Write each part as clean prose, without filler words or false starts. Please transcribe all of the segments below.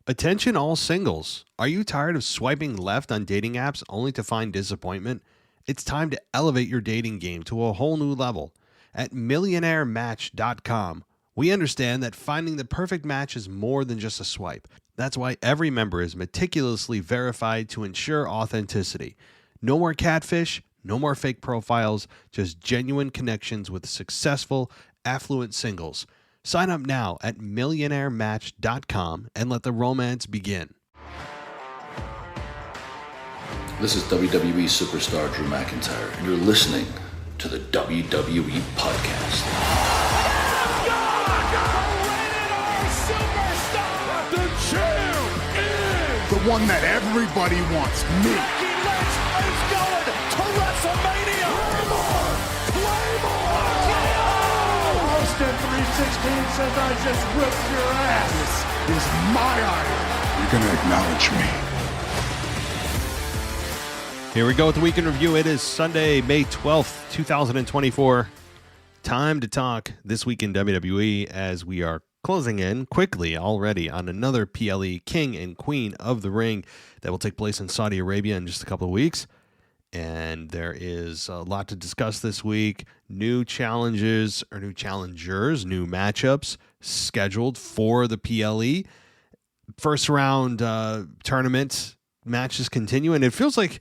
Attention all singles. Are you tired of swiping left on dating apps only to find disappointment? It's time to elevate your dating game to a whole new level. At millionairematch.com, we understand that finding the perfect match is more than just a swipe. That's why every member is meticulously verified to ensure authenticity. No more catfish, no more fake profiles, just genuine connections with successful, affluent singles. Sign up now at millionairematch.com and let the romance begin. This is WWE superstar Drew McIntyre, and you're listening to the WWE Podcast. The champ is the one that everybody wants, me. Lynch is going to WrestleMania. Claymore. Austin 316 says I just whipped your ass. This is my idol. You're going to acknowledge me. Here we go with the weekend review. It is Sunday, May 12th, 2024. Time to talk this week in WWE as we are closing in quickly already on another PLE King and Queen of the Ring that will take place in Saudi Arabia in just a couple of weeks. And there is a lot to discuss this week. New challenges, new matchups scheduled for the PLE. First round tournament matches continue, and it feels like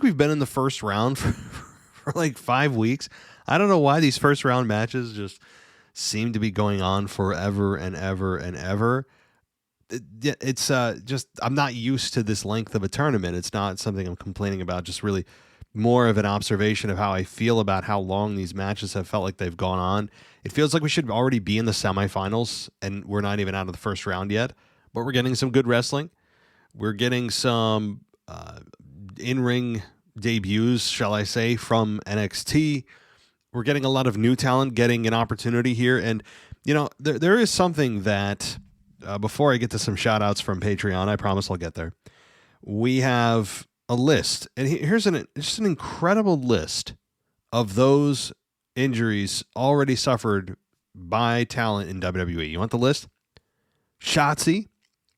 we've been in the first round for like 5 weeks. I don't know why these first round matches just seem to be going on forever and ever and ever. It's just, I'm not used to this length of a tournament. It's not something I'm complaining about, just really more of an observation of how I feel about how long these matches have felt like they've gone on. It feels like we should already be in the semifinals, and we're not even out of the first round yet, but we're getting some good wrestling. We're getting some in-ring debuts, shall I say, from NXT. We're getting a lot of new talent getting an opportunity here. And, you know, there is something that, before I get to some shout outs from Patreon, I promise I'll get there. We have a list, and here's just an incredible list of those injuries already suffered by talent in WWE. You want the list? Shotzi,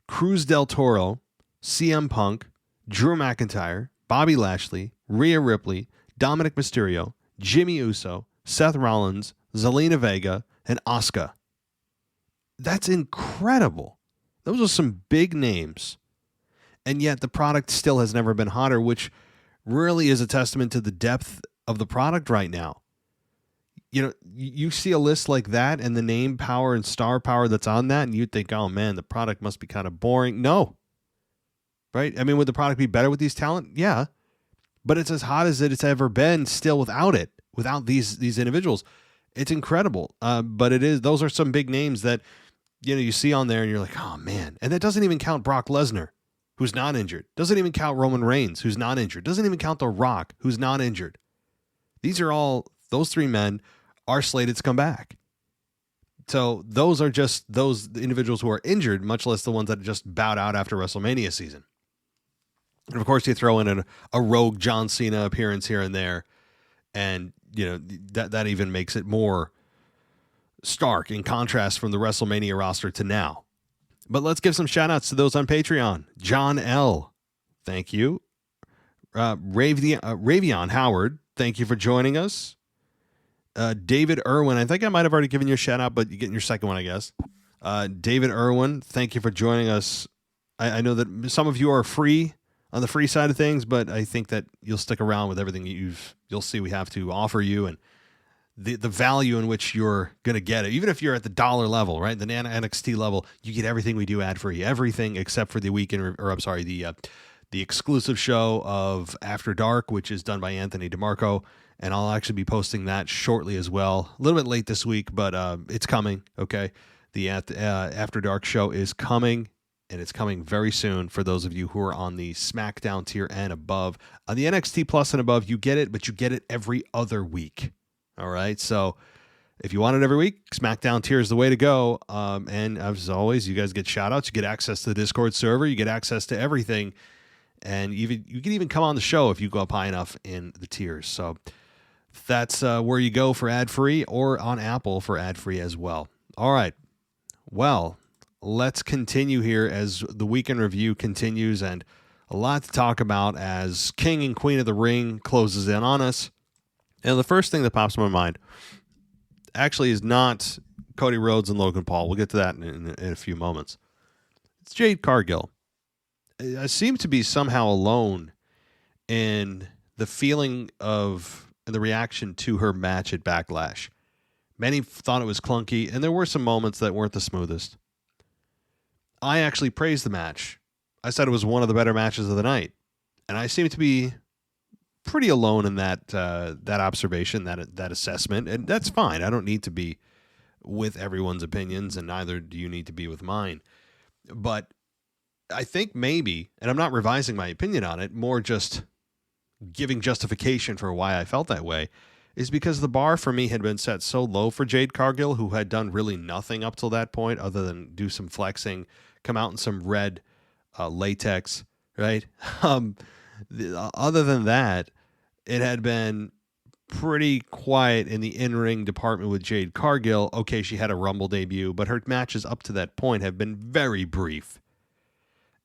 Cruz del Toro, CM Punk, Drew McIntyre, Bobby Lashley, Rhea Ripley, Dominic Mysterio, Jimmy Uso, Seth Rollins, Zelina Vega, and Asuka. That's incredible. Those are some big names. And yet the product still has never been hotter, which really is a testament to the depth of the product right now. You know, you see a list like that and the name power and star power that's on that, and you'd think, oh man, the product must be kind of boring. No. Right? I mean, would the product be better with these talent? Yeah. But it's as hot as it's ever been still without it, without these individuals. It's incredible. But those are some big names that, you know, you see on there and you're like, oh man. And that doesn't even count Brock Lesnar, who's not injured. Doesn't even count Roman Reigns, who's not injured. Doesn't even count The Rock, who's not injured. Those three men are slated to come back. So those are just those individuals who are injured, much less the ones that just bowed out after WrestleMania season. And of course, you throw in a rogue John Cena appearance here and there, and you know that even makes it more stark in contrast from the WrestleMania roster to now. But let's give some shout outs to those on Patreon. John L., thank you. Ravion Howard, thank you for joining us. David Irwin, I think I might have already given you a shout out, but you're getting your second one, I guess. David Irwin, thank you for joining us. I know that some of you are free on the free side of things, but I think that you'll stick around with everything you'll see we have to offer you and the value in which you're going to get it. Even if you're at the dollar level, right? The NXT level, you get everything we do ad free, everything except for the weekend, the exclusive show of After Dark, which is done by Anthony DeMarco. And I'll actually be posting that shortly as well. A little bit late this week, but it's coming. Okay. The After Dark show is coming. And it's coming very soon for those of you who are on the SmackDown tier and above. On the NXT Plus and above, you get it, but you get it every other week. All right? So if you want it every week, SmackDown tier is the way to go. And as always, you guys get shout-outs. You get access to the Discord server. You get access to everything. And you can even come on the show if you go up high enough in the tiers. So that's where you go for ad-free, or on Apple for ad-free as well. All right. Well, let's continue here as the weekend review continues, and a lot to talk about as King and Queen of the Ring closes in on us. And the first thing that pops in my mind actually is not Cody Rhodes and Logan Paul. We'll get to that in a few moments. It's Jade Cargill. I seem to be somehow alone in the feeling of and the reaction to her match at Backlash. Many thought it was clunky, and there were some moments that weren't the smoothest. I actually praised the match. I said it was one of the better matches of the night, and I seem to be pretty alone in that observation, that assessment, and that's fine. I don't need to be with everyone's opinions, and neither do you need to be with mine. But I think maybe, and I'm not revising my opinion on it, more just giving justification for why I felt that way, is because the bar for me had been set so low for Jade Cargill, who had done really nothing up till that point other than do some flexing, come out in some red latex, right? Other than that, it had been pretty quiet in the in-ring department with Jade Cargill. Okay, she had a Rumble debut, but her matches up to that point have been very brief.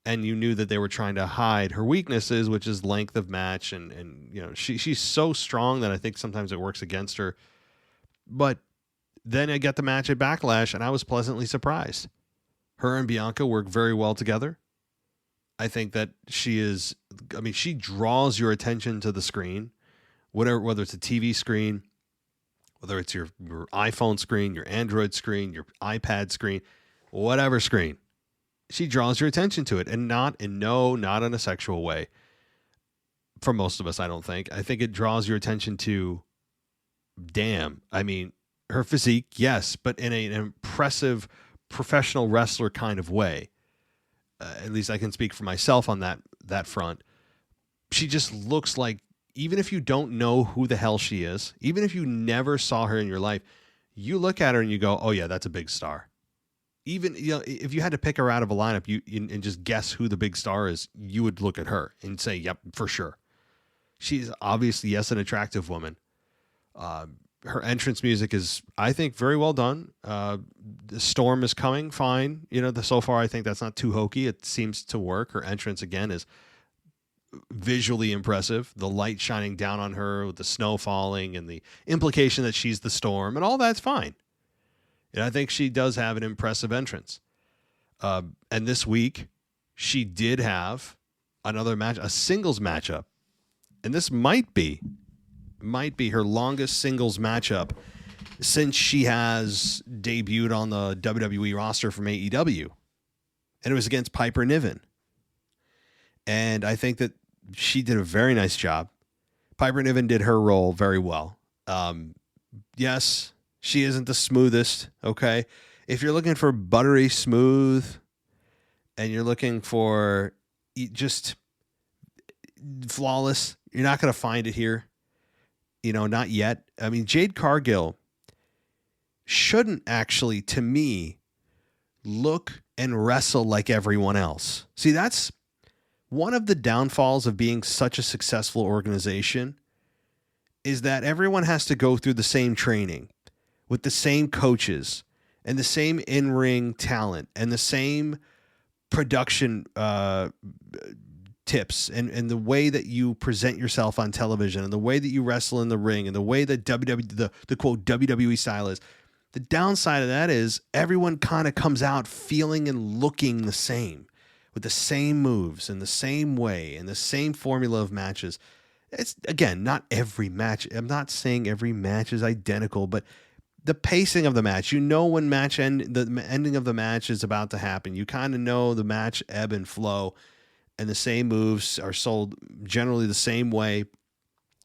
And you knew that they were trying to hide her weaknesses, which is length of match. And you know, she's so strong that I think sometimes it works against her. But then I get the match at Backlash, and I was pleasantly surprised. Her and Bianca work very well together. I think that she draws your attention to the screen, whether it's a TV screen, whether it's your iPhone screen, your Android screen, your iPad screen, whatever screen. She draws your attention to it, and not in a sexual way. For most of us, I don't think. I think it draws your attention to, damn, I mean, her physique, yes, but in an impressive professional wrestler kind of way. At least I can speak for myself on that front. She just looks like, even if you don't know who the hell she is, even if you never saw her in your life, you look at her and you go, oh yeah, that's a big star. Even, you know, if you had to pick her out of a lineup and just guess who the big star is, you would look at her and say, yep, for sure. She's obviously, yes, an attractive woman. Her entrance music is, I think, very well done. The storm is coming fine. You know, so far, I think that's not too hokey. It seems to work. Her entrance, again, is visually impressive. The light shining down on her with the snow falling and the implication that she's the storm and all that's fine. And I think she does have an impressive entrance. And this week, she did have another match, a singles matchup. And this might be her longest singles matchup since she has debuted on the WWE roster from AEW. And it was against Piper Niven. And I think that she did a very nice job. Piper Niven did her role very well. Yes, she isn't the smoothest, okay? If you're looking for buttery smooth and you're looking for just flawless, you're not going to find it here. You know, not yet. I mean, Jade Cargill shouldn't actually, to me, look and wrestle like everyone else. See, that's one of the downfalls of being such a successful organization, is that everyone has to go through the same training with the same coaches and the same in-ring talent and the same production tips and the way that you present yourself on television and the way that you wrestle in the ring and the way that the quote WWE style is. The downside of that is everyone kind of comes out feeling and looking the same, with the same moves and the same way and the same formula of matches. It's, again, not every match. I'm not saying every match is identical, but the pacing of the match, you know when the ending of the match is about to happen. You kind of know the match ebb and flow, and the same moves are sold generally the same way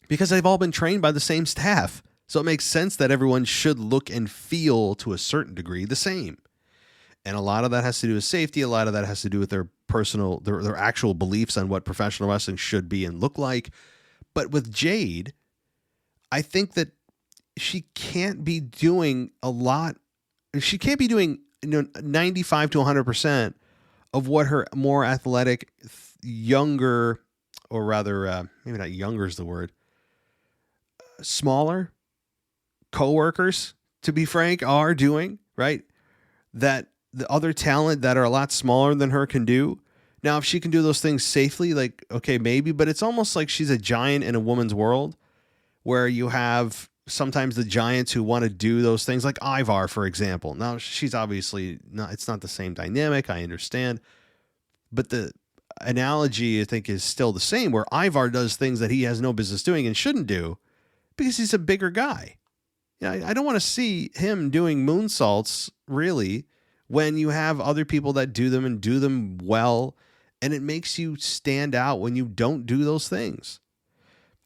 because they've all been trained by the same staff. So it makes sense that everyone should look and feel to a certain degree the same. And a lot of that has to do with safety. A lot of that has to do with their actual beliefs on what professional wrestling should be and look like. But with Jade, I think that she can't be doing a lot. She can't be doing 95 to 100% of what her more athletic, younger, or rather, maybe not younger is the word, smaller coworkers, to be frank, are doing, right? That the other talent that are a lot smaller than her can do. Now, if she can do those things safely, like, okay, maybe, but it's almost like she's a giant in a woman's world where you have sometimes the giants who want to do those things, like Ivar, for example. Now, she's obviously not, it's not the same dynamic, I understand, but the analogy, I think, is still the same, where Ivar does things that he has no business doing and shouldn't do because he's a bigger guy. I don't want to see him doing moonsaults, really, when you have other people that do them and do them well, and it makes you stand out when you don't do those things.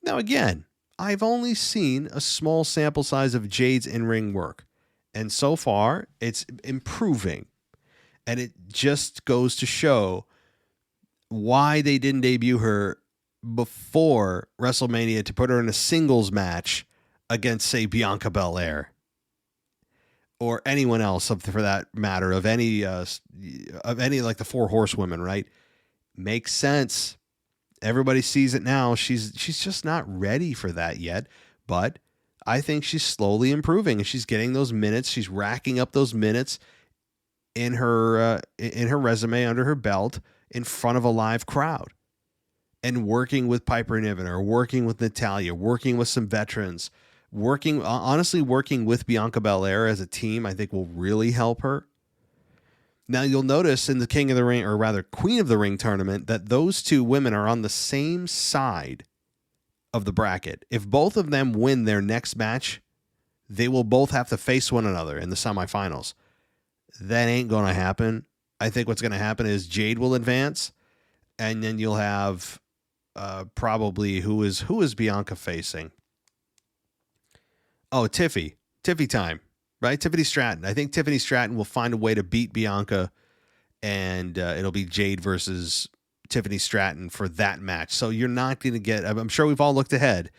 Now, again, I've only seen a small sample size of Jade's in-ring work, and so far, it's improving, and it just goes to show why they didn't debut her before WrestleMania to put her in a singles match against, say, Bianca Belair or anyone else, for that matter, of any like the Four Horsewomen, right? Makes sense. Everybody sees it now. She's just not ready for that yet, but I think she's slowly improving and she's getting those minutes. She's racking up those minutes in her resume under her belt in front of a live crowd, and working with Piper Niven or working with Natalya, working with some veterans, working with Bianca Belair as a team, I think will really help her. Now you'll notice in the King of the Ring, or rather Queen of the Ring tournament, that those two women are on the same side of the bracket. If both of them win their next match, they will both have to face one another in the semifinals. That ain't going to happen. I think what's going to happen is Jade will advance, and then you'll have probably who is Bianca facing? Oh, Tiffy time, right? Tiffany Stratton. I think Tiffany Stratton will find a way to beat Bianca, and it'll be Jade versus Tiffany Stratton for that match. So you're not going to get, I'm sure we've all looked ahead.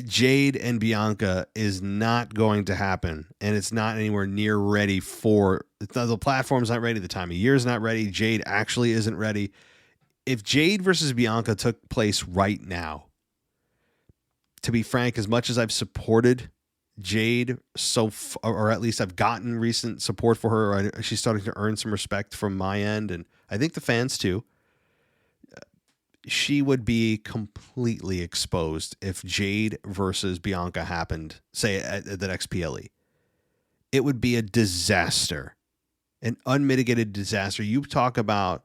Jade and Bianca is not going to happen, and it's not anywhere near ready for, the platform's not ready, the time of year is not ready, Jade actually isn't ready. If Jade versus Bianca took place right now, to be frank, as much as I've supported Jade or at least I've gotten recent support for her, or she's starting to earn some respect from my end, and I think the fans too, she would be completely exposed if Jade versus Bianca happened, say, at the next PLE. It would be a disaster, an unmitigated disaster. You talk about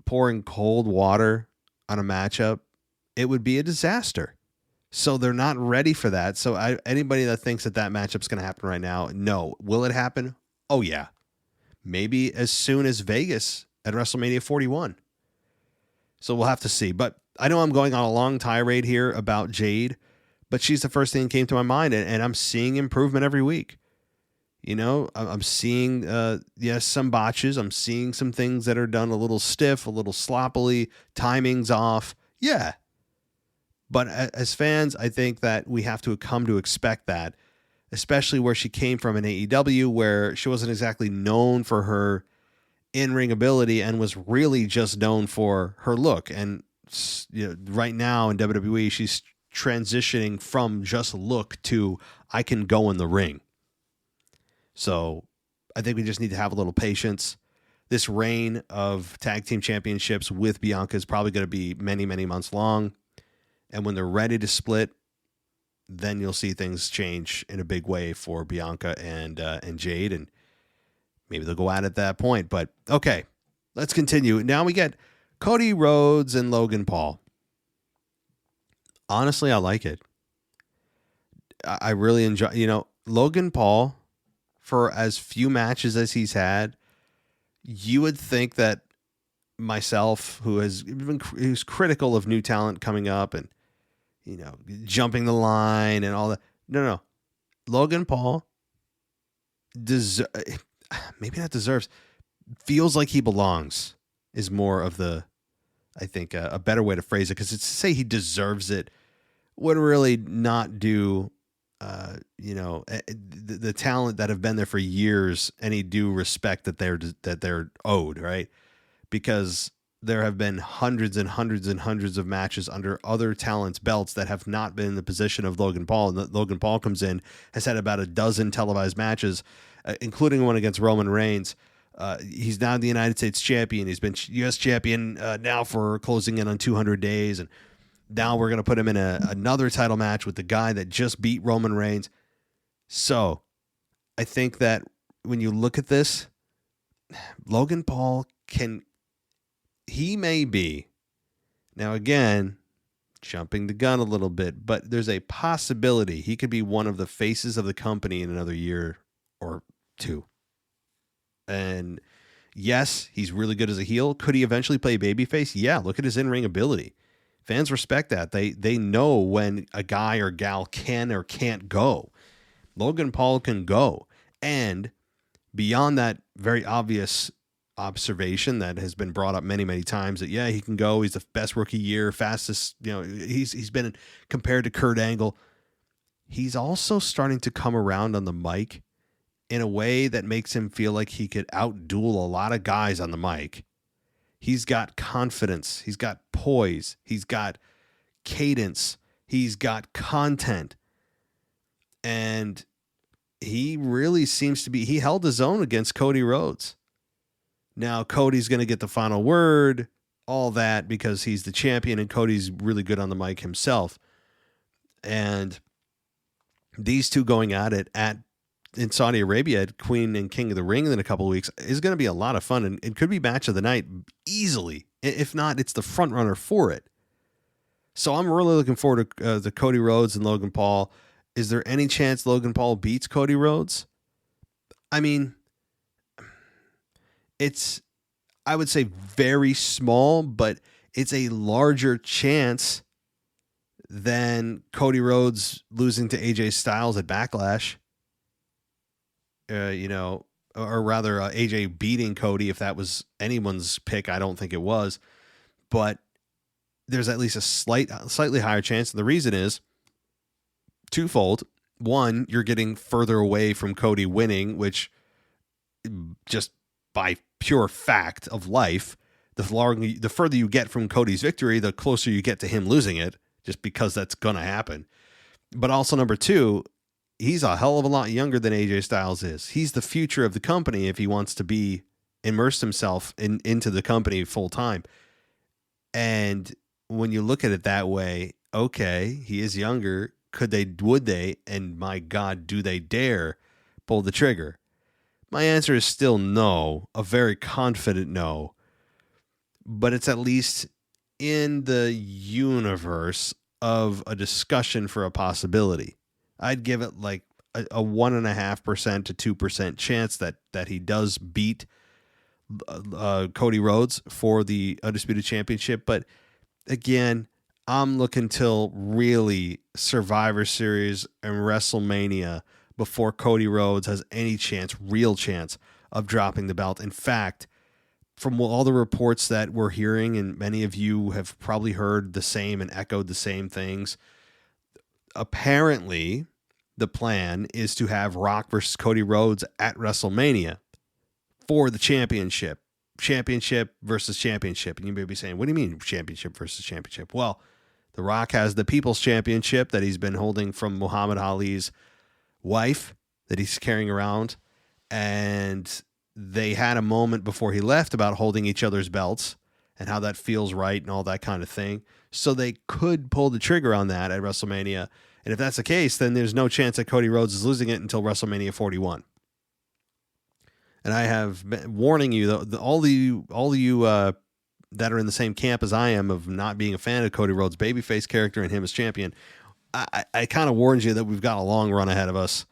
pouring cold water on a matchup, it would be a disaster. So they're not ready for that. So anybody that thinks that matchup's going to happen right now, no. Will it happen? Oh, yeah. Maybe as soon as Vegas at WrestleMania 41. So we'll have to see. But I know I'm going on a long tirade here about Jade, but she's the first thing that came to my mind, and I'm seeing improvement every week. You know, I'm seeing, yes, some botches. I'm seeing some things that are done a little stiff, a little sloppily, timing's off. Yeah. But as fans, I think that we have to come to expect that, especially where she came from in AEW, where she wasn't exactly known for her in-ring ability and was really just known for her look. And you know, right now in WWE, she's transitioning from just look to I can go in the ring. So I think we just need to have a little patience. This reign of tag team championships with Bianca is probably going to be many, many months long. And when they're ready to split, then you'll see things change in a big way for Bianca and Jade, and maybe they'll go at it at that point. But okay, let's continue. Now we get Cody Rhodes and Logan Paul. Honestly, I like it. I really enjoy, Logan Paul, for as few matches as he's had, you would think that myself, who's critical of new talent coming up and, jumping the line and all that. No. Logan Paul maybe not deserves, feels like he belongs is more of the, I think, a better way to phrase it, because it's to say he deserves it would really not do, the talent that have been there for years any due respect that they're owed, right? Because there have been hundreds and hundreds and hundreds of matches under other talents' belts that have not been in the position of Logan Paul. And Logan Paul comes in, has had about a dozen televised matches, including one against Roman Reigns. He's now the United States champion. He's been U.S. champion now for closing in on 200 days. And now we're going to put him in another title match with the guy that just beat Roman Reigns. So I think that when you look at this, Logan Paul he may be, now again, jumping the gun a little bit, but there's a possibility he could be one of the faces of the company in another year or two. And yes, he's really good as a heel. Could he eventually play babyface? Yeah, look at his in-ring ability. Fans respect that. They know when a guy or gal can or can't go. Logan Paul can go. And beyond that very obvious observation that has been brought up many, many times that, yeah, he can go. He's the best rookie year, fastest, he's been compared to Kurt Angle. He's also starting to come around on the mic in a way that makes him feel like he could outduel a lot of guys on the mic. He's got confidence. He's got poise. He's got cadence. He's got content. And he really seems to be, he held his own against Cody Rhodes. Now, Cody's going to get the final word, all that, because he's the champion and Cody's really good on the mic himself. And these two going at it in Saudi Arabia at Queen and King of the Ring in a couple of weeks is going to be a lot of fun, and it could be match of the night easily. If not, it's the front runner for it. So I'm really looking forward to the Cody Rhodes and Logan Paul. Is there any chance Logan Paul beats Cody Rhodes? I mean, it's, I would say very small, but it's a larger chance than Cody Rhodes losing to AJ Styles at Backlash. Or rather AJ beating Cody, if that was anyone's pick. I don't think it was, but there's at least a slightly higher chance. And the reason is twofold. One, you're getting further away from Cody winning, which just by pure fact of life, the further you get from Cody's victory, the closer you get to him losing it, just because that's going to happen. But also number two, he's a hell of a lot younger than AJ Styles is. He's the future of the company if he wants to immerse himself into the company full time. And when you look at it that way, okay, he is younger. Would they, and my God, do they dare pull the trigger? My answer is still no, a very confident no. But it's at least in the universe of a discussion for a possibility. I'd give it like a 1.5% to 2% chance that he does beat Cody Rhodes for the Undisputed Championship. But again, I'm looking till really Survivor Series and WrestleMania before Cody Rhodes has any real chance of dropping the belt. In fact, from all the reports that we're hearing, and many of you have probably heard the same and echoed the same things, apparently the plan is to have Rock versus Cody Rhodes at WrestleMania for the championship versus championship. And you may be saying, what do you mean championship versus championship? Well, The Rock has the People's Championship that he's been holding from Muhammad Ali's wife that he's carrying around. And they had a moment before he left about holding each other's belts and how that feels right and all that kind of thing. So they could pull the trigger on that at WrestleMania. And if that's the case, then there's no chance that Cody Rhodes is losing it until WrestleMania 41. And I have been warning you, all of you that are in the same camp as I am of not being a fan of Cody Rhodes' babyface character and him as champion, I kind of warned you that we've got a long run ahead of us.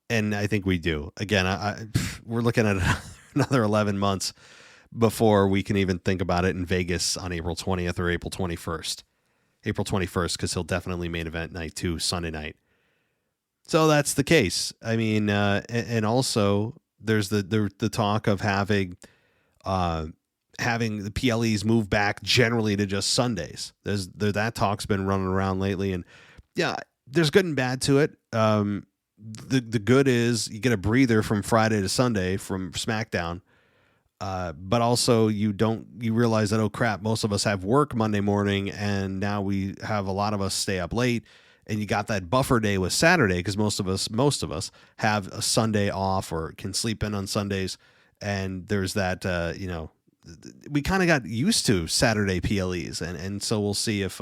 And I think we do. Again, we're looking at another 11 months before we can even think about it in Vegas on April 20th or April 21st. April 21st, because he'll definitely main event night too, Sunday night. So that's the case. I mean, and also there's the talk of having the PLEs move back generally to just Sundays. That talk's been running around lately, and yeah, there's good and bad to it. The good is you get a breather from Friday to Sunday from SmackDown. But also you realize that, oh crap, most of us have work Monday morning, and now we have a lot of us stay up late, and you got that buffer day with Saturday because most of us have a Sunday off or can sleep in on Sundays, And there's that, we kind of got used to Saturday PLEs. And so we'll see if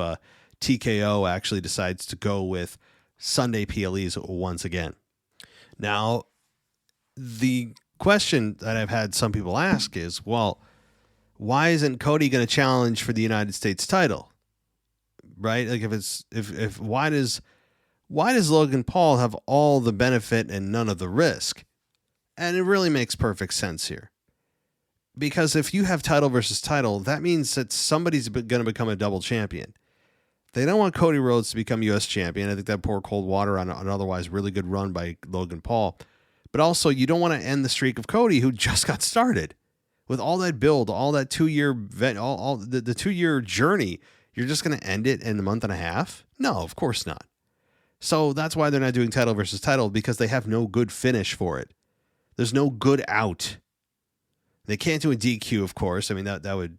TKO actually decides to go with Sunday PLEs once again. Now, the question that I've had some people ask is, well, why isn't Cody going to challenge for the United States title? Right? Like why does Logan Paul have all the benefit and none of the risk? And it really makes perfect sense here. Because if you have title versus title, that means that somebody's going to become a double champion. They don't want Cody Rhodes to become U.S. champion. I think that poured cold water on an otherwise really good run by Logan Paul. But also, you don't want to end the streak of Cody, who just got started. With all that build, all that 2-year the 2-year journey, you're just going to end it in a month and a half? No, of course not. So that's why they're not doing title versus title, because they have no good finish for it. There's no good out. They can't do a DQ, of course. I mean, that would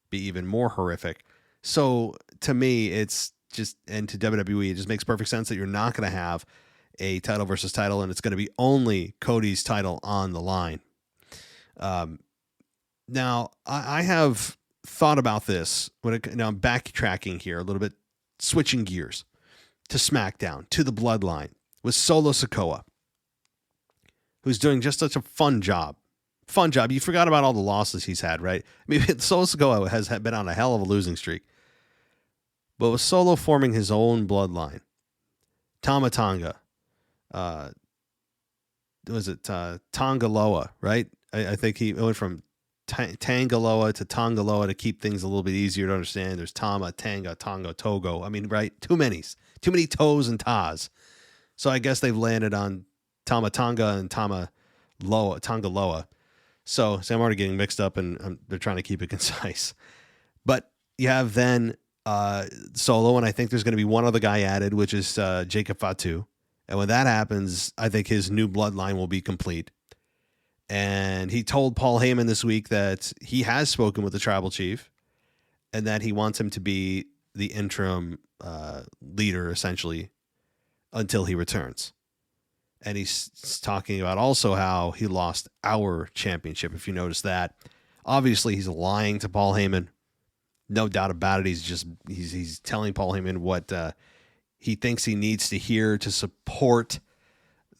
be even more horrific. So to me, it's just, and to WWE, it just makes perfect sense that you're not going to have a title versus title, and it's going to be only Cody's title on the line. Now, I have thought about this. Now I'm backtracking here a little bit, switching gears to SmackDown, to the Bloodline, with Solo Sikoa, who's doing just such a fun job. Fun job. You forgot about all the losses he's had, right? I mean, Solo Sikoa has been on a hell of a losing streak. But with Solo forming his own bloodline, Tama Tonga, Tongaloa, right? I think he went from Tangaloa to Tongaloa to keep things a little bit easier to understand. There's Tama, Tanga, Tonga, Togo. I mean, right? Too many toes and tas. So I guess they've landed on Tama Tonga and Tongaloa. So I'm already getting mixed up, and they're trying to keep it concise. But you have then Solo, and I think there's going to be one other guy added, which is Jacob Fatu. And when that happens, I think his new bloodline will be complete. And he told Paul Heyman this week that he has spoken with the tribal chief and that he wants him to be the interim leader, essentially, until he returns. And he's talking about also how he lost our championship, if you notice that. Obviously, he's lying to Paul Heyman. No doubt about it. He's telling Paul Heyman what he thinks he needs to hear to support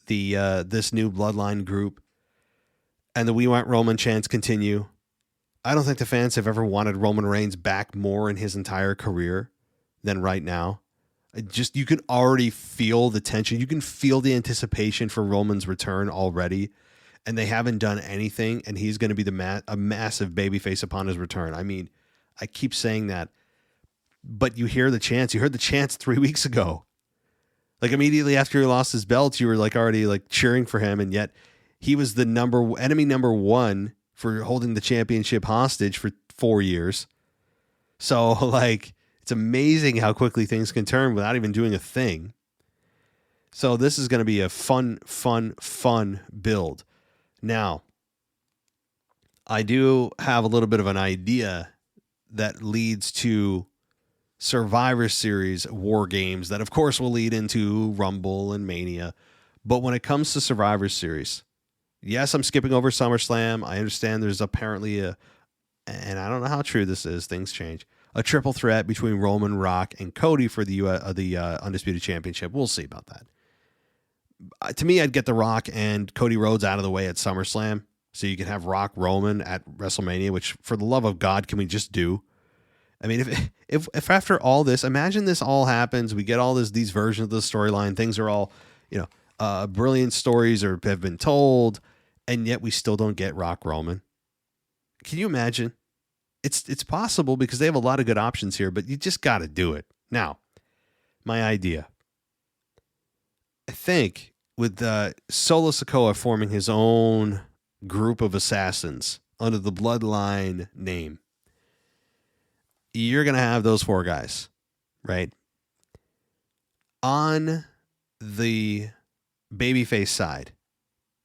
this new bloodline group. And the We Want Roman chants continue. I don't think the fans have ever wanted Roman Reigns back more in his entire career than right now. You can already feel the tension. You can feel the anticipation for Roman's return already. And they haven't done anything. And he's going to be a massive babyface upon his return. I mean, I keep saying that. But you hear the chants. You heard the chants 3 weeks ago. Like immediately after he lost his belt, you were like already like cheering for him. And yet he was the enemy number one for holding the championship hostage for 4 years. So like, it's amazing how quickly things can turn without even doing a thing. So this is going to be a fun build. Now, I do have a little bit of an idea that leads to Survivor Series War Games that, of course, will lead into Rumble and Mania. But when it comes to Survivor Series, yes, I'm skipping over SummerSlam. I understand there's apparently and I don't know how true this is, things change, a triple threat between Roman, Rock, and Cody for the Undisputed Championship. We'll see about that. To me, I'd get The Rock and Cody Rhodes out of the way at SummerSlam so you can have Rock Roman at WrestleMania, which, for the love of God, can we just do? I mean, if after all this, imagine this all happens, we get all these versions of the storyline, things are all, brilliant stories have been told, and yet we still don't get Rock Roman. Can you imagine? It's possible because they have a lot of good options here, but you just got to do it. Now, my idea. I think with Solo Sikoa forming his own group of assassins under the Bloodline name, you're going to have those 4 guys, right? On the babyface side,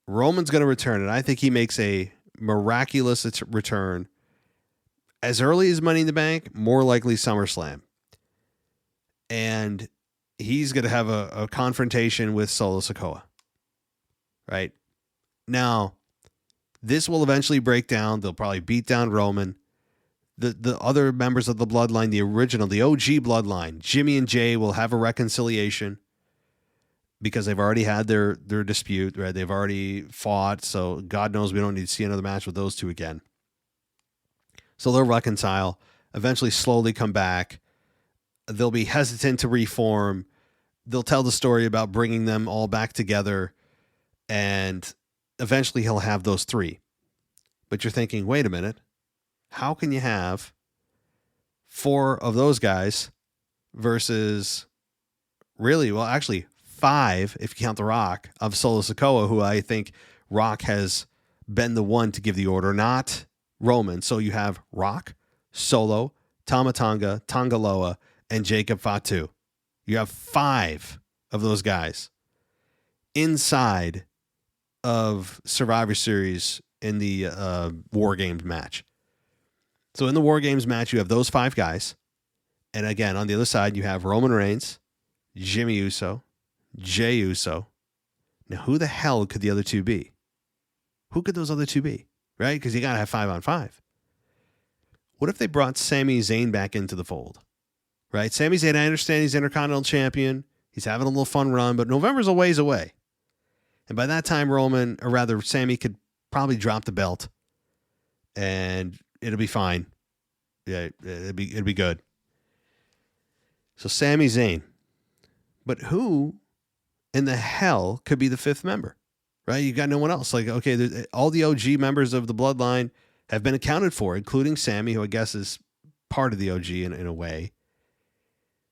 Roman's going to return, and I think he makes a miraculous return as early as Money in the Bank, more likely SummerSlam. And he's going to have a confrontation with Solo Sikoa. Right? Now, This will eventually break down. They'll probably beat down Roman. The other members of the Bloodline, the original, the OG Bloodline, Jimmy and Jay will have a reconciliation because they've already had their dispute, right? They've already fought, so God knows we don't need to see another match with those two again. So they'll reconcile, eventually slowly come back. They'll be hesitant to reform. They'll tell the story about bringing them all back together, and eventually he'll have those three. But you're thinking, wait a minute, how can you have 4 of those guys versus really, well, actually 5, if you count The Rock, of Solo Sikoa, who I think Rock has been the one to give the order, not Roman. So you have Rock, Solo, Tama Tonga, Tonga Loa, and Jacob Fatu. You have 5 of those guys inside of Survivor Series in the War Games match. So in the War Games match, you have those 5 guys. And again, on the other side, you have Roman Reigns, Jimmy Uso, Jey Uso. Now, who the hell could the other 2 be? Who could those other 2 be? Right? Because you got to have 5-on-5. What if they brought Sami Zayn back into the fold? Right? Sami Zayn, I understand he's Intercontinental Champion. He's having a little fun run, but November's a ways away. And by that time, Sami could probably drop the belt and it'll be fine. Yeah, it'd be good. So Sami Zayn. But who in the hell could be the 5th member? Right? You got no one else. Like, okay, all the OG members of the Bloodline have been accounted for, including Sami, who I guess is part of the OG in a way.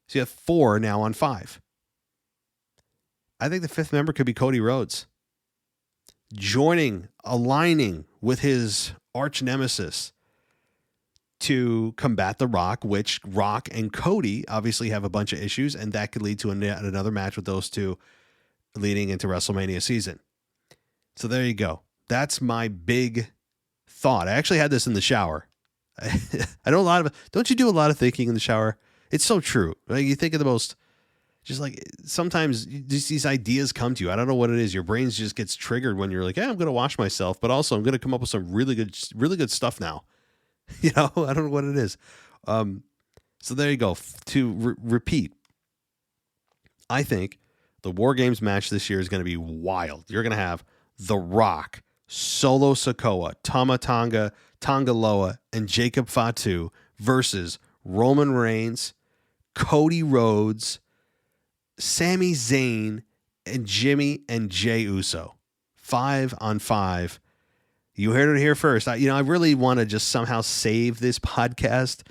So you have 4 now on 5. I think the 5th member could be Cody Rhodes. Aligning with his arch nemesis to combat The Rock, which Rock and Cody obviously have a bunch of issues, and that could lead to another match with those two leading into WrestleMania season. So there you go. That's my big thought. I actually had this in the shower. Don't you do a lot of thinking in the shower? It's so true. Like, you think of the most, just like sometimes these ideas come to you. I don't know what it is. Your brain just gets triggered when you're like, hey, I'm going to wash myself, but also I'm going to come up with some really good stuff now. I don't know what it is. So there you go. To repeat, I think the War Games match this year is going to be wild. You're going to have The Rock, Solo Sikoa, Tama Tonga, Tonga Loa, and Jacob Fatu versus Roman Reigns, Cody Rhodes, Sami Zayn, and Jimmy and Jey Uso. 5-on-5. You heard it here first. I really want to just somehow save this podcast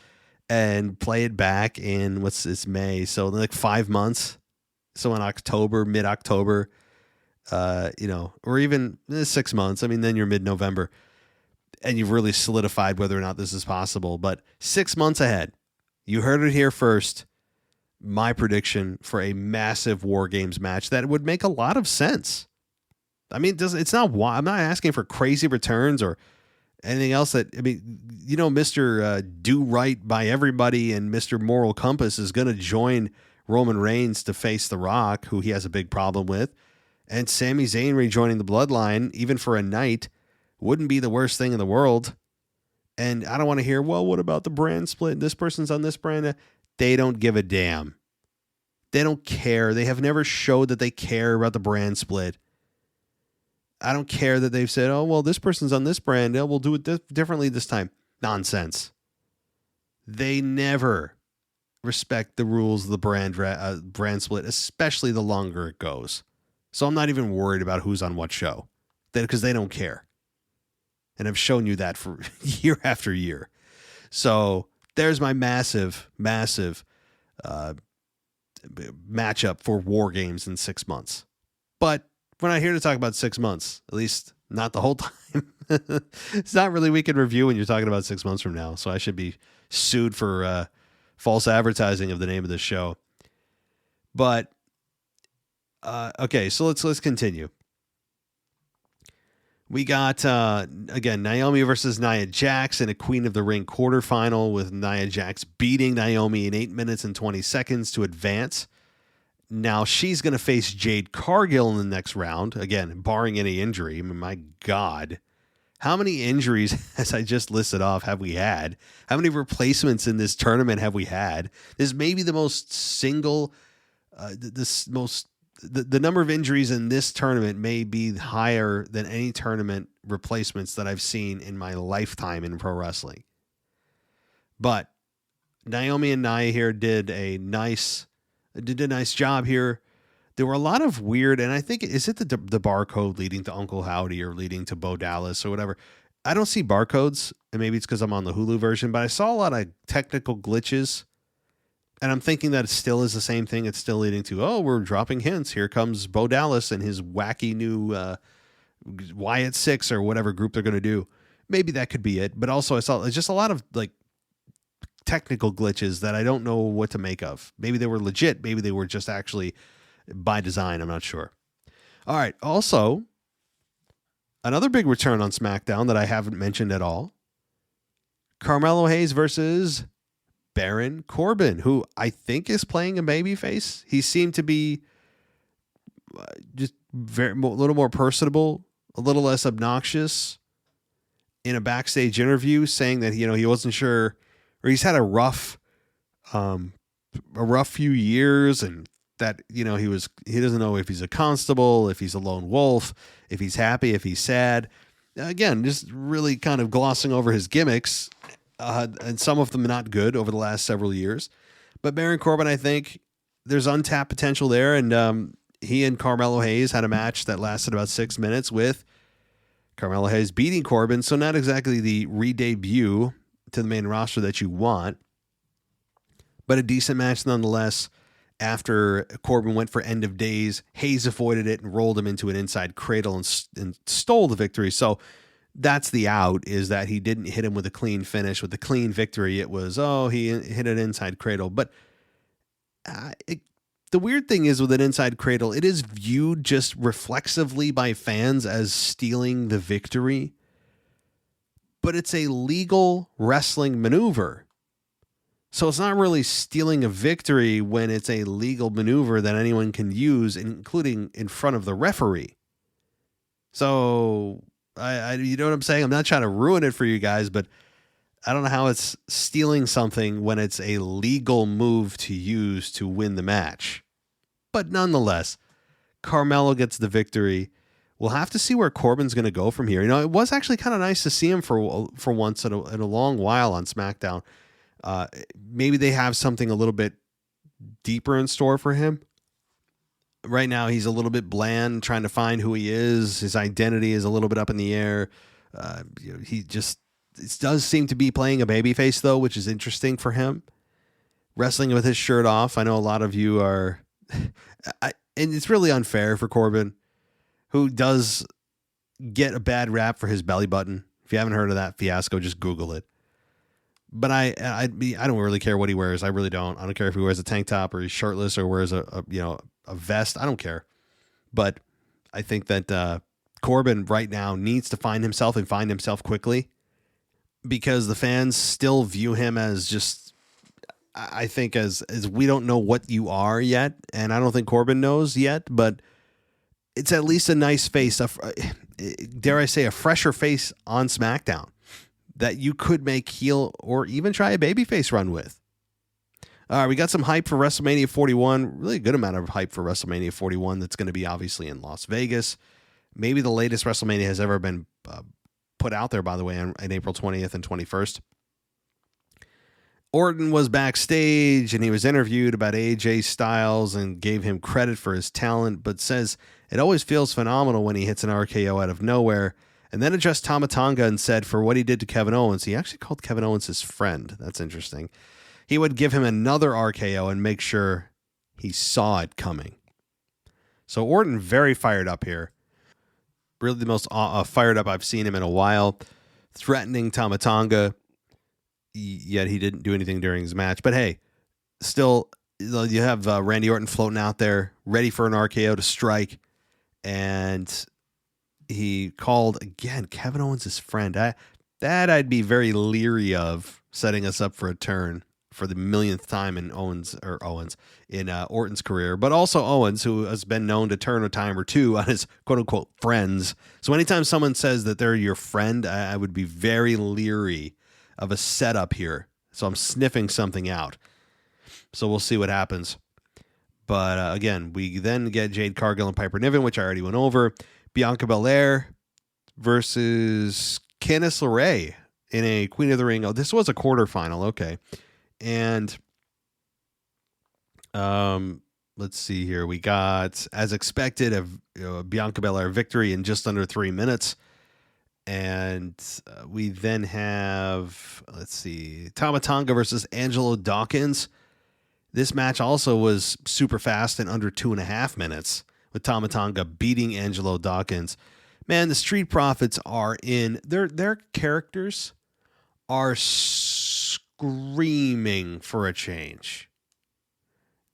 and play it back in it's May. So like 5 months. So in October, mid-October, or even 6 months. I mean, then you're mid-November and you've really solidified whether or not this is possible. But 6 months ahead, you heard it here first. My prediction for a massive War Games match that would make a lot of sense. I mean, I'm not asking for crazy returns or anything else Mr. Do Right by Everybody and Mr. Moral Compass is going to join Roman Reigns to face The Rock, who he has a big problem with. And Sami Zayn rejoining the Bloodline, even for a night, wouldn't be the worst thing in the world. And I don't want to hear, well, what about the brand split? This person's on this brand. They don't give a damn. They don't care. They have never showed that they care about the brand split. I don't care that they've said, oh, well, this person's on this brand. We'll do it differently this time. Nonsense. They never respect the rules of the brand split, especially the longer it goes. So I'm not even worried about who's on what show, because they don't care. And I've shown you that for year after year. So there's my massive matchup for War Games in 6 months. But we're not here to talk about 6 months, at least not the whole time. It's not really Weekend Review when you're talking about 6 months from now. So I should be sued for false advertising of the name of this show. But okay, so let's continue. We got, again, Naomi versus Nia Jax in a Queen of the Ring quarterfinal, with Nia Jax beating Naomi in 8 minutes and 20 seconds to advance. Now she's going to face Jade Cargill in the next round. Again, barring any injury. I mean, my God, How many injuries, as I just listed off, have we had? How many replacements in this tournament have we had? This may be the most single, the number of injuries in this tournament may be higher than any tournament replacements that I've seen in my lifetime in pro wrestling. But Naomi and Nia here did a nice job here. There were a lot of weird, and I think, is it the barcode leading to Uncle Howdy or leading to Bo Dallas or whatever? I don't see barcodes, and maybe it's because I'm on the Hulu version, but I saw a lot of technical glitches, and I'm thinking that it still is the same thing. It's still leading to, oh, we're dropping hints. Here comes Bo Dallas and his wacky new Wyatt Six or whatever group they're going to do. Maybe that could be it, but also I saw just a lot of like technical glitches that I don't know what to make of. Maybe they were legit. Maybe they were just actually by design. I'm not sure. All right. Also, another big return on SmackDown that I haven't mentioned at all. Carmelo Hayes versus Baron Corbin, who I think is playing a babyface. He seemed to be just a little more personable, a little less obnoxious in a backstage interview, saying that, he wasn't sure, or he's had a rough few years, and that, he doesn't know if he's a constable, if he's a lone wolf, if he's happy, if he's sad. Again, just really kind of glossing over his gimmicks, and some of them not good over the last several years. But Baron Corbin, I think there's untapped potential there, and he and Carmelo Hayes had a match that lasted about 6 minutes with Carmelo Hayes beating Corbin, so not exactly the re-debut to the main roster that you want, but a decent match nonetheless. After Corbin went for end of days, Hayes avoided it and rolled him into an inside cradle and stole the victory. So that's the out, is that he didn't hit him with a clean finish. With the clean victory, it was, he hit an inside cradle. But the weird thing is, with an inside cradle, it is viewed just reflexively by fans as stealing the victory. But it's a legal wrestling maneuver. So it's not really stealing a victory when it's a legal maneuver that anyone can use, including in front of the referee. So, you know what I'm saying? I'm not trying to ruin it for you guys, but I don't know how it's stealing something when it's a legal move to use to win the match. But nonetheless, Carmelo gets the victory. We'll have to see where Corbin's going to go from here. It was actually kind of nice to see him for once in a long while on SmackDown. Maybe they have something a little bit deeper in store for him. Right now, he's a little bit bland, trying to find who he is. His identity is a little bit up in the air. He just does seem to be playing a babyface, though, which is interesting for him. Wrestling with his shirt off. I know a lot of you are, and it's really unfair for Corbin, who does get a bad rap for his belly button. If you haven't heard of that fiasco, just Google it. But I don't really care what he wears. I really don't. I don't care if he wears a tank top or he's shirtless or wears a vest. I don't care. But I think that Corbin right now needs to find himself quickly, because the fans still view him as just, I think, as we don't know what you are yet, and I don't think Corbin knows yet, but it's at least a nice face, dare I say, a fresher face on SmackDown that you could make heel or even try a babyface run with. All right, we got some hype for WrestleMania 41. Really good amount of hype for WrestleMania 41 that's going to be obviously in Las Vegas. Maybe the latest WrestleMania has ever been put out there, by the way, on April 20th and 21st. Orton was backstage and he was interviewed about AJ Styles and gave him credit for his talent, but says it always feels phenomenal when he hits an RKO out of nowhere. And then addressed Tama Tonga and said for what he did to Kevin Owens, he actually called Kevin Owens his friend. That's interesting. He would give him another RKO and make sure he saw it coming. So Orton very fired up here. Really the most fired up I've seen him in a while. Threatening Tama Tonga, yet he didn't do anything during his match. But hey, still, you have Randy Orton floating out there, ready for an RKO to strike. And he called, again, Kevin Owens' friend. That I'd be very leery of, setting us up for a turn. for the millionth time in Orton's career, but also Owens, who has been known to turn a time or two on his quote unquote friends. So anytime someone says that they're your friend, I would be very leery of a setup here. So I'm sniffing something out. So we'll see what happens. But again, we then get Jade Cargill and Piper Niven, which I already went over. Bianca Belair versus Candice LeRae in a Queen of the Ring. Oh, this was a quarterfinal. Okay. And let's see here. We got, as expected, a Bianca Belair victory in just under 3 minutes. And we then have, let's see, Tama Tonga versus Angelo Dawkins. This match also was super fast in under 2.5 minutes, with Tama Tonga beating Angelo Dawkins. Man, the Street Profits are in, their characters are screaming for a change.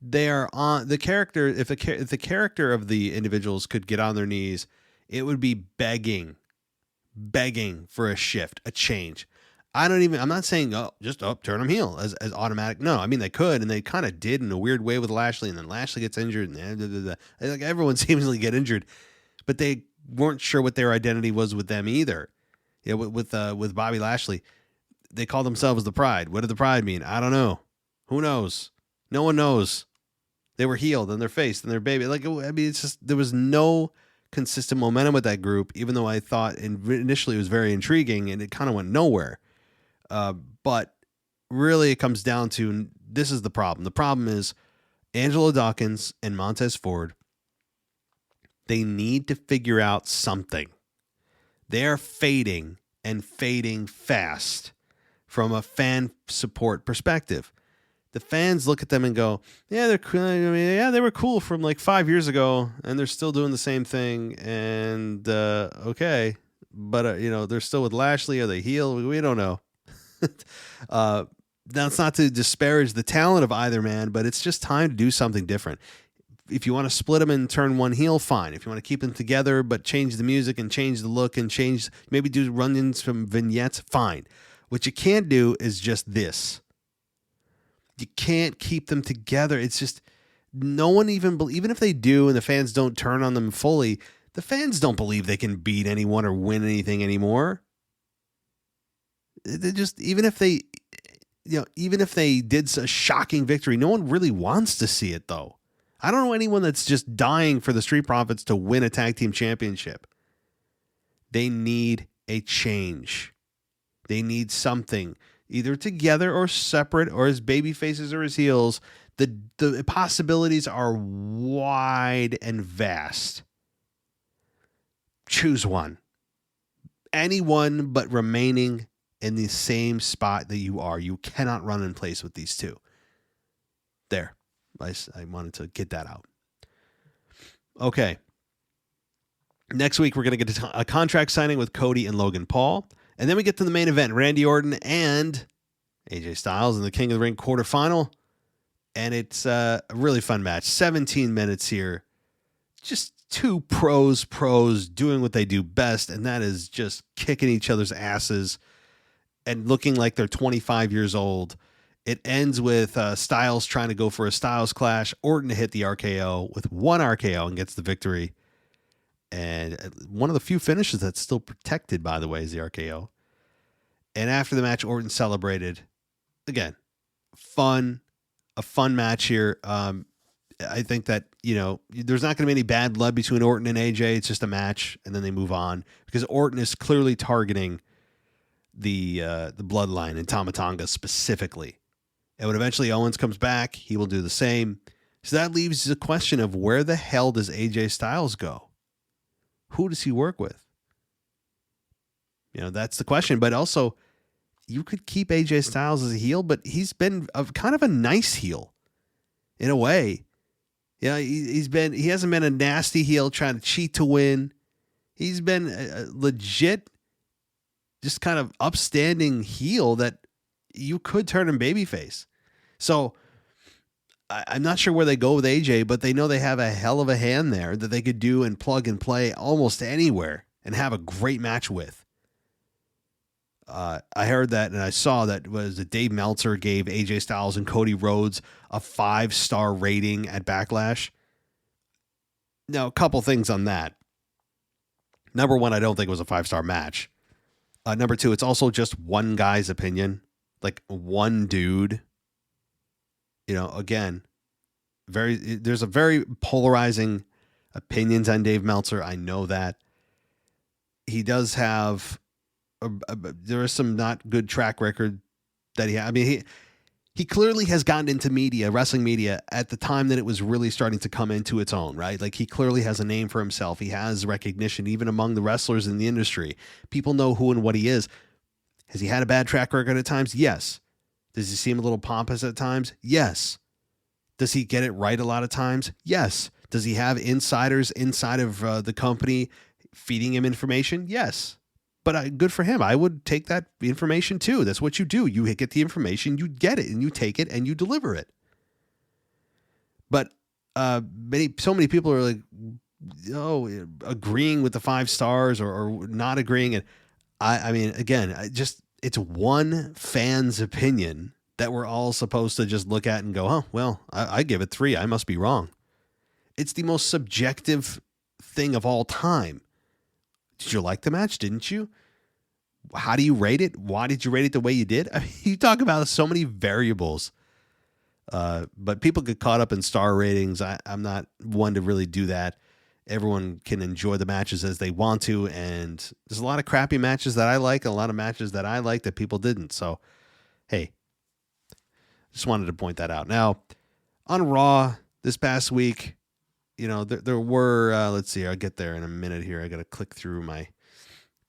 They are on the character. If the character of the individuals could get on their knees, it would be begging for a shift, a change. I'm not saying, turn them heel as automatic. No, I mean, they could, and they kind of did in a weird way with Lashley, and then Lashley gets injured, and like everyone seemingly get injured, but they weren't sure what their identity was with them either. Yeah, with Bobby Lashley, they call themselves the Pride. What did the Pride mean? I don't know. Who knows? No one knows. They were healed, and their face, and their baby. Like, I mean, it's just, there was no consistent momentum with that group, even though I thought initially it was very intriguing, and it kind of went nowhere. But really it comes down to, this is the problem. The problem is Angelo Dawkins and Montez Ford. They need to figure out something. They are fading and fading fast from a fan support perspective. The fans look at them and go, yeah, they're cool. I mean, yeah, they were cool from like 5 years ago, and they're still doing the same thing. And, okay, but they're still with Lashley. Are they heel? We don't know. That's not to disparage the talent of either man, but it's just time to do something different. If you want to split them and turn one heel, fine. If you want to keep them together, but change the music and change the look and maybe do run-ins from vignettes, fine. What you can't do is just this. You can't keep them together. It's just, no one even if they do and the fans don't turn on them fully, the fans don't believe they can beat anyone or win anything anymore. They just, even if they did a shocking victory, no one really wants to see it, though. I don't know anyone that's just dying for the Street Profits to win a tag team championship. They need a change. They need something, either together or separate, or as baby faces or as heels. The possibilities are wide and vast. Choose one. Anyone but remaining in the same spot that you are. You cannot run in place with these two. There. I wanted to get that out. Okay. Next week, we're going to get a contract signing with Cody and Logan Paul. And then we get to the main event, Randy Orton and AJ Styles in the King of the Ring quarterfinal. And it's a really fun match. 17 minutes here. Just two pros doing what they do best. And that is just kicking each other's asses and looking like they're 25 years old. It ends with Styles trying to go for a Styles clash. Orton to hit the RKO with one RKO and gets the victory. And one of the few finishes that's still protected, by the way, is the RKO. And after the match, Orton celebrated. Again, a fun match here. I think that, there's not going to be any bad blood between Orton and AJ. It's just a match, and then they move on. Because Orton is clearly targeting the Bloodline and Tama Tonga specifically. And when eventually Owens comes back, he will do the same. So that leaves the question of, where the hell does AJ Styles go? Who does he work with? That's the question. But also, you could keep AJ Styles as a heel, but he's been kind of a nice heel in a way. He hasn't been a nasty heel trying to cheat to win. He's been a legit, just kind of upstanding heel that you could turn him babyface. So I'm not sure where they go with AJ, but they know they have a hell of a hand there that they could do and plug and play almost anywhere and have a great match with. I heard that and I saw that was that Dave Meltzer gave AJ Styles and Cody Rhodes a 5-star rating at Backlash. Now, a couple things on that. Number one, I don't think it was a 5-star match. Number two, it's also just one guy's opinion, like one dude. Again, there's a very polarizing opinions on Dave Meltzer. I know that. He does have there is some not good track record that he clearly has gotten into media, wrestling media, at the time that it was really starting to come into its own, right? Like, he clearly has a name for himself. He has recognition even among the wrestlers in the industry. People know who and what he is. Has he had a bad track record at times? Yes. Does he seem a little pompous at times? Yes. Does he get it right a lot of times? Yes. Does he have insiders inside of the company feeding him information? Yes. But good for him. I would take that information too. That's what you do. You get the information, you get it, and you take it and you deliver it. But so many people are like, agreeing with the 5 stars or not agreeing. And I mean, again, it's one fan's opinion that we're all supposed to just look at and go, oh, well, I give it 3. I must be wrong. It's the most subjective thing of all time. Did you like the match? Didn't you? How do you rate it? Why did you rate it the way you did? I mean, you talk about so many variables, but people get caught up in star ratings. I'm not one to really do that. Everyone can enjoy the matches as they want to, and there's a lot of crappy matches that I like, and a lot of matches that I like that people didn't. So, hey, just wanted to point that out. Now, on Raw this past week, there were, let's see, I'll get there in a minute here. I got to click through my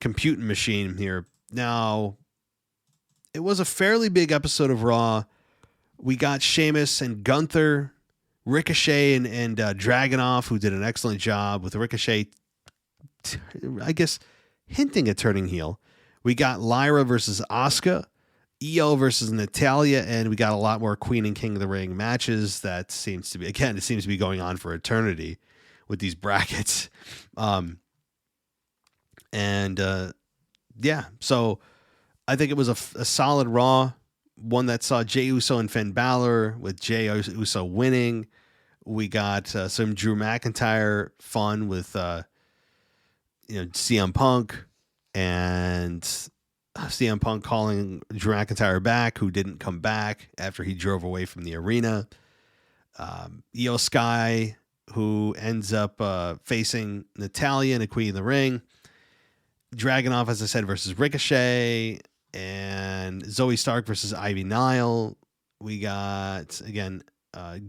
computing machine here. Now, it was a fairly big episode of Raw. We got Sheamus and Gunther, Ricochet and Dragunov, who did an excellent job with Ricochet, I guess, hinting at turning heel. We got Lyra versus Asuka, Io versus Natalya, and we got a lot more Queen and King of the Ring matches. That seems to be, again, it seems to be going on for eternity with these brackets. So I think it was a solid Raw, one that saw Jey Uso and Finn Balor, with Jey Uso winning. We got some Drew McIntyre fun with CM Punk, and CM Punk calling Drew McIntyre back, who didn't come back after he drove away from the arena. Io Sky, who ends up facing Natalya in a Queen in the Ring. Dragunov, as I said, versus Ricochet. And Zoe Stark versus Ivy Nile. We got, again,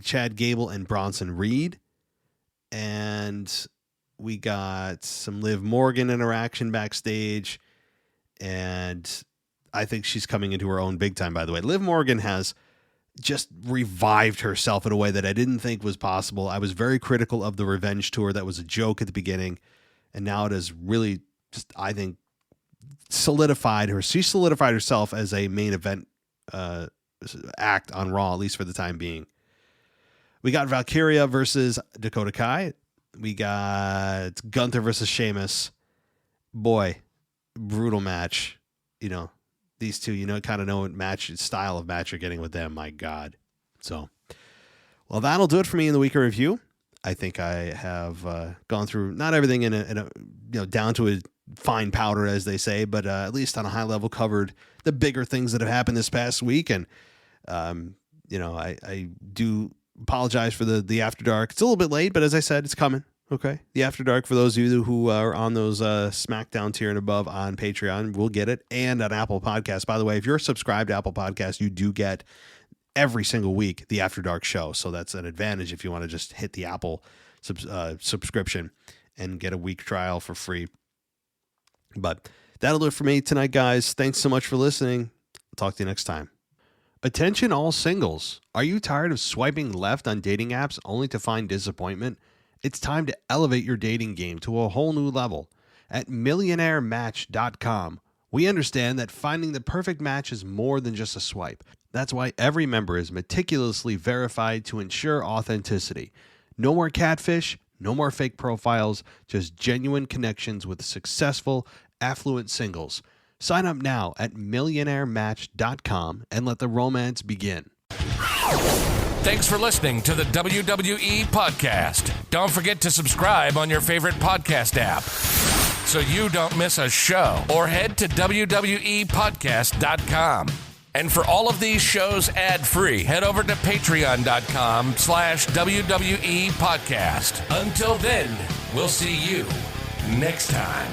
Chad Gable and Bronson Reed. And we got some Liv Morgan interaction backstage. And I think she's coming into her own big time, by the way. Liv Morgan has just revived herself in a way that I didn't think was possible. I was very critical of the Revenge Tour. That was a joke at the beginning. And now it has really just, I think, solidified her. She solidified herself as a main event act on Raw, at least for the time being. We got Valkyria versus Dakota Kai. We got Gunther versus Sheamus. Boy, brutal match. These two, kind of know what style of match you're getting with them. My God. So, well, that'll do it for me in the week of review. I think I have gone through not everything in a down to a fine powder, as they say, but at least on a high level covered the bigger things that have happened this past week. And, I do apologize for the After Dark. It's a little bit late, but as I said, it's coming. Okay. The After Dark, for those of you who are on those SmackDown tier and above on Patreon, will get it. And on Apple Podcasts. By the way, if you're subscribed to Apple Podcasts, you do get every single week the After Dark show. So that's an advantage if you want to just hit the Apple subscription and get a week trial for free. But that'll do it for me tonight, guys. Thanks so much for listening. I'll talk to you next time. Attention all singles. Are you tired of swiping left on dating apps only to find disappointment? It's time to elevate your dating game to a whole new level. At millionairematch.com, we understand that finding the perfect match is more than just a swipe. That's why every member is meticulously verified to ensure authenticity. No more catfish, no more fake profiles, just genuine connections with successful, affluent singles. Sign up now at millionairematch.com and let the romance begin. Thanks for listening to the WWE Podcast. Don't forget to subscribe on your favorite podcast app so you don't miss a show, or head to WWEpodcast.com. And for all of these shows ad-free, head over to patreon.com/WWE Podcast. Until then, we'll see you next time.